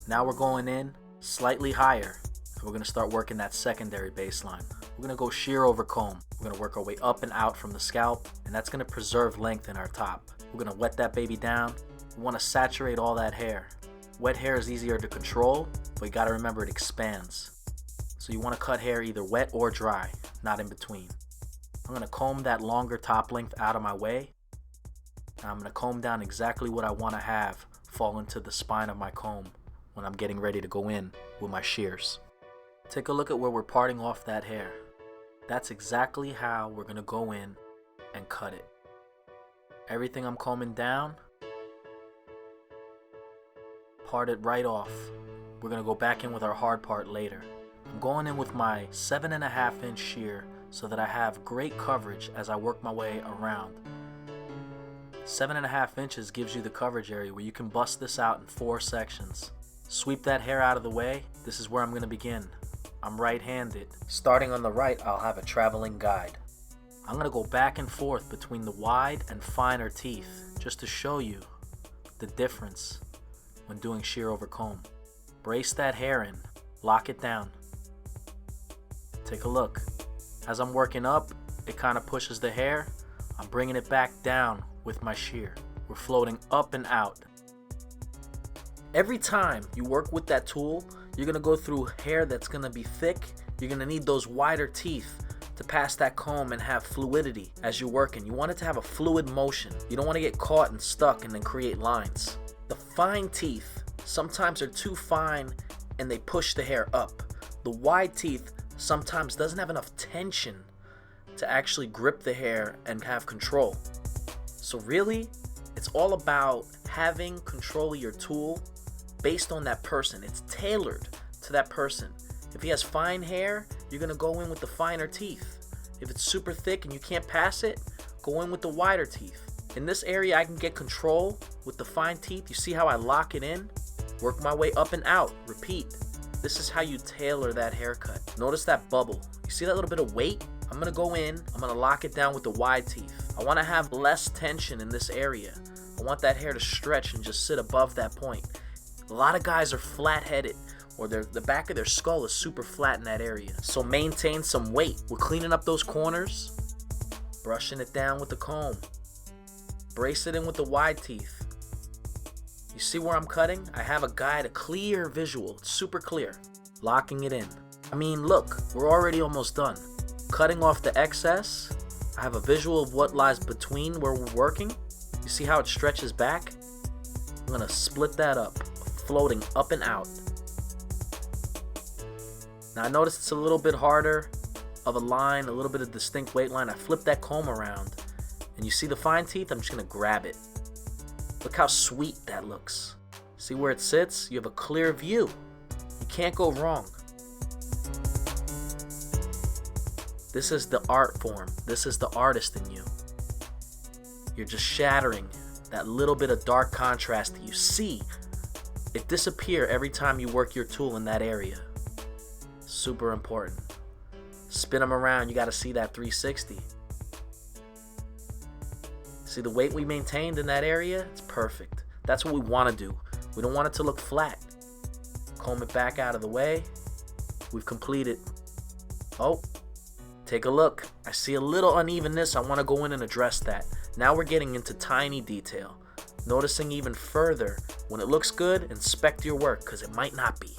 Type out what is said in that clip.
Now we're going in slightly higher, and we're going to start working that secondary baseline. We're going to go shear over comb. We're going to work our way up and out from the scalp, and that's going to preserve length in our top. We're going to wet that baby down. We want to saturate all that hair. Wet hair is easier to control, but you got to remember it expands. So you want to cut hair either wet or dry, not in between. I'm going to comb that longer top length out of my way. And I'm going to comb down exactly what I want to have fall into the spine of my comb when I'm getting ready to go in with my shears. Take a look at where we're parting off that hair. That's exactly how we're going to go in and cut it. Everything I'm combing down, part it right off. We're going to go back in with our hard part later. I'm going in with my 7.5 inch shear so that I have great coverage as I work my way around. 7.5 inches gives you the coverage area where you can bust this out in 4 sections. Sweep that hair out of the way. This is where I'm going to begin. I'm right-handed. Starting on the right, I'll have a traveling guide. I'm going to go back and forth between the wide and finer teeth just to show you the difference when doing shear over comb. Brace that hair in. Lock it down. Take a look. As I'm working up, it kind of pushes the hair. I'm bringing it back down with my shear. We're floating up and out. Every time you work with that tool, you're going to go through hair that's going to be thick. You're going to need those wider teeth to pass that comb and have fluidity as you're working. You want it to have a fluid motion. You don't want to get caught and stuck and then create lines. The fine teeth sometimes are too fine and they push the hair up. The wide teeth sometimes doesn't have enough tension to actually grip the hair and have control. So really, it's all about having control of your tool based on that person. It's tailored to that person. If he has fine hair, you're going to go in with the finer teeth. If it's super thick and you can't pass it, go in with the wider teeth. In this area, I can get control with the fine teeth. You see how I lock it in? Work my way up and out. Repeat. This is how you tailor that haircut. Notice that bubble. You see that little bit of weight? I'm going to go in. I'm going to lock it down with the wide teeth. I want to have less tension in this area. I want that hair to stretch and just sit above that point. A lot of guys are flat-headed, or the back of their skull is super flat in that area. So maintain some weight. We're cleaning up those corners, brushing it down with the comb. Brace it in with the wide teeth. You see where I'm cutting? I have a guide, a clear visual. It's super clear. Locking it in. I mean, look, we're already almost done. Cutting off the excess. I have a visual of what lies between where we're working. You see how it stretches back? I'm gonna split that up, floating up and out. Now I notice it's a little bit harder of a line, a little bit of distinct weight line. I flip that comb around, and you see the fine teeth? I'm just gonna grab it. Look how sweet that looks. See where it sits? You have a clear view. You can't go wrong. This is the art form. This is the artist in you. You're just shattering that little bit of dark contrast that you see. It disappears every time you work your tool in that area. Super important. Spin them around. You got to see that 360. See the weight we maintained in that area? It's perfect. That's what we want to do. We don't want it to look flat. Comb it back out of the way. We've completed. Oh, take a look. I see a little unevenness. I want to go in and address that. Now we're getting into tiny detail. Noticing even further. When it looks good, inspect your work because it might not be.